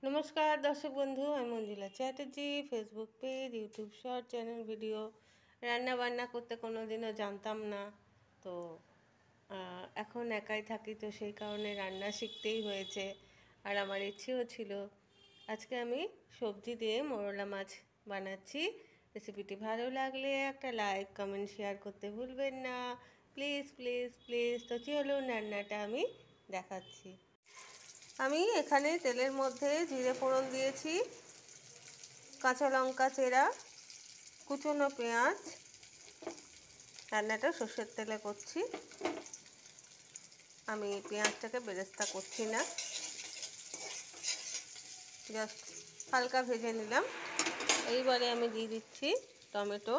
নমস্কার দর্শক বন্ধু, আমি Manjula Chatterjee. Facebook page, YouTube short channel video রান্না বান্না করতে কোনো দিনও জানতাম না। তো এখন একাই থাকি, তো সেই কারণে রান্না শিখতেই হয়েছে। আর আমার ইচ্ছেও ছিল। আজকে আমি সবজি দিয়ে মোরলা মাছ বানাচ্ছি। রেসিপিটি ভালো লাগলে একটা লাইক, কমেন্ট, শেয়ার করতে ভুলবেন না, প্লিজ প্লিজ প্লিজ। তো চলুন রান্নাটা আমি দেখাচ্ছি। আমি এখানে তেলের মধ্যে জিরে ফোড়ন দিয়েছি, কাঁচা লঙ্কা চেরা, কুচনো পেঁয়াজ। রান্নাটা সর্ষের তেলে করছি, আমি পেঁয়াজটাকে বেরেস্তা করছি না, জাস্ট হালকা ভেজে নিলাম। এইবারে আমি দিয়ে দিচ্ছি টমেটো।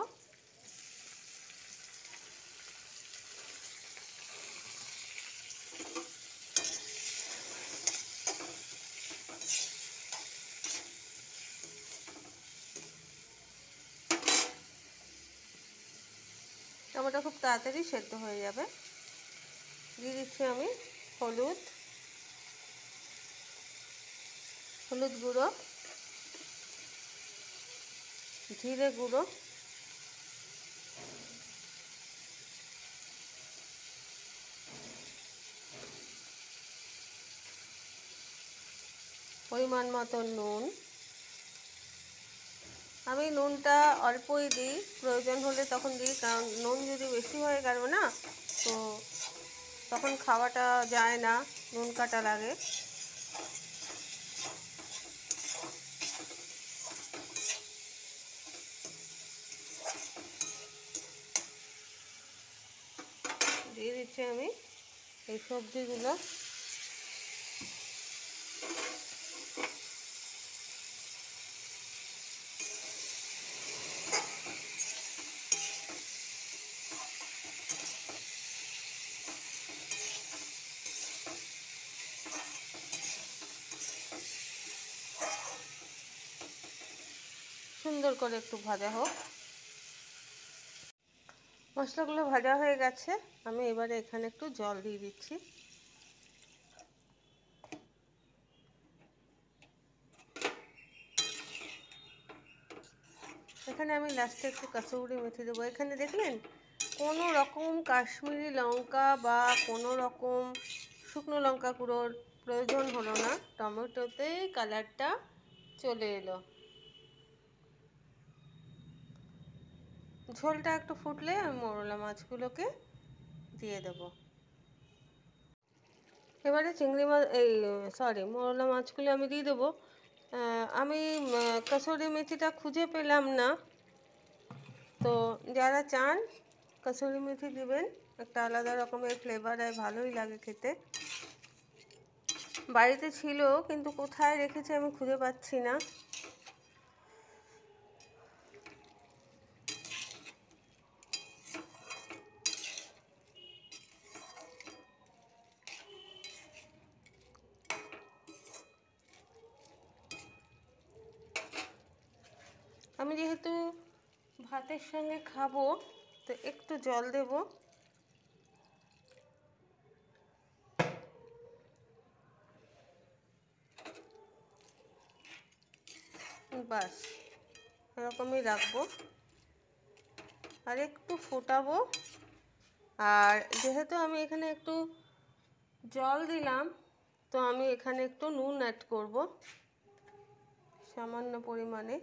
টমেটো খুব তাড়াতাড়ি সেদ্ধ হয়ে যাবে। দিয়ে দিচ্ছি আমি হলুদ গুঁড়ো, জিরে গুঁড়ো, পরিমাণ মতো নুন। আমি নুনটা অল্পই দিই, প্রয়োজন হলে তখন দিই, কারণ নুন যদি বেশি হয়ে গেল না তো তখন খাওয়াটা যায় না, নুন কাটা লাগে। দিয়ে দিচ্ছি আমি এই সবজিগুলো। সুন্দর করে একটু ভাজা হোক। মশলাগুলো ভাজা হয়ে গেছে, আমি এবারে এখানে একটু জল দিয়ে দিচ্ছি। এখানে আমি লাস্টে একটু কাসুরি মেথি দেবো। এখানে দেখলেন কোনো রকম কাশ্মীরি লঙ্কা বা কোনো রকম শুকনো লঙ্কা গুঁড়োর প্রয়োজন হলো না, টমেটোতেই কালারটা চলে এলো। ঝোলটা একটু ফুটলে আমি মোরলা মাছগুলোকে দিয়ে দেবো। এবারে চিংড়ি মাছ মোরলা মাছগুলো আমি দিয়ে দেবো। আমি কাসুরি মেথিটা খুঁজে পেলাম না, তো যারা চান কাসুরি মেথি দেবেন, একটা আলাদা রকমের ফ্লেভার হয়, ভালোই লাগে খেতে। বাড়িতে ছিল কিন্তু কোথায় রেখেছি আমি খুঁজে পাচ্ছি না। আমি যেহেতু ভাতের সঙ্গে খাবো তো একটু জল দেব। বাস এরকমই রাখবো, আর একটু ফোটাবো। আর যেহেতু আমি এখানে একটু জল দিলাম, তো আমি এখানে একটু নুন অ্যাড করব সামান্য পরিমাণে।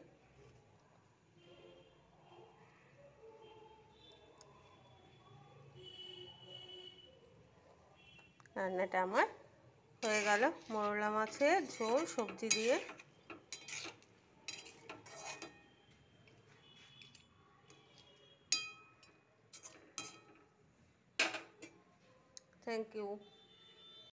রান্নাটা আমার হয়ে গেল, মোরলা মাছের ঝোল সবজি দিয়ে। Thank you.